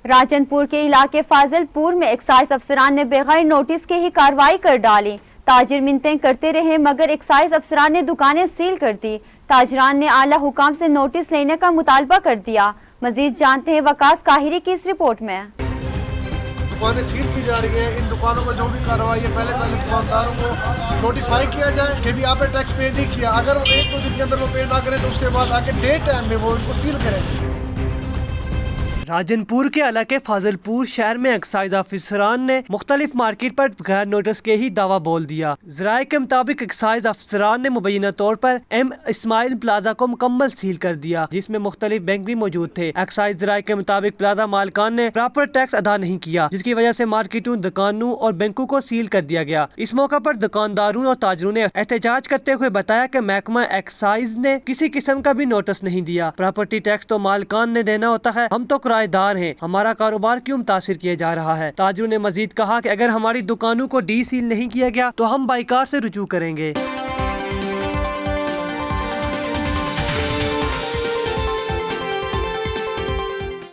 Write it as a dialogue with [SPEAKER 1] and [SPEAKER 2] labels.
[SPEAKER 1] راجنپور کے علاقے فاضل پور میں ایکسائز افسران نے بغیر نوٹس کے ہی کارروائی کر ڈالی۔ تاجر منتیں کرتے رہے مگر ایکسائز افسران نے دکانیں سیل کر دی۔ تاجران نے اعلی حکام سے نوٹس لینے کا مطالبہ کر دیا۔ مزید جانتے ہیں وقاص قاہری کی اس رپورٹ میں۔
[SPEAKER 2] دکانیں سیل کی جا رہی ہیں، ان دکانوں کو جو بھی کارروائی ہے پہلے دکانداروں کو نوٹیفائی کیا جائے کہ بھی آپ نے ٹیکس پے نہیں کیا۔ اگر وہ 1-2 دن کے اندر وہ پے نہ کریں تو اس کے بعد آ کے ڈے ٹائم میں وہ ان کو سیل کریں۔
[SPEAKER 3] راجنپور کے علاقے فاضل پور شہر میں ایکسائز افسران نے مختلف مارکیٹ پر بغیر نوٹس کے ہی دعویٰ بول دیا۔ ذرائع کے مطابق ایکسائز افسران نے مبینہ طور پر ایم اسماعیل پلازا کو مکمل سیل کر دیا، جس میں مختلف بینک بھی موجود تھے۔ ایکسائز ذرائع کے مطابق پلازا مالکان نے پراپر ٹیکس ادا نہیں کیا، جس کی وجہ سے مارکیٹوں، دکانوں اور بینکوں کو سیل کر دیا گیا۔ اس موقع پر دکانداروں اور تاجروں نے احتجاج کرتے ہوئے بتایا کہ محکمہ ایکسائز نے کسی قسم کا بھی نوٹس نہیں دیا۔ پراپرٹی ٹیکس تو مالکان نے دینا ہوتا ہے، ہم تو کرایہ دار ہیں، ہمارا کاروبار کیوں متاثر کیا جا رہا ہے؟ تاجروں نے مزید کہا کہ اگر ہماری دکانوں کو ڈی سیل نہیں کیا گیا تو ہم بائیکار سے رجوع کریں گے۔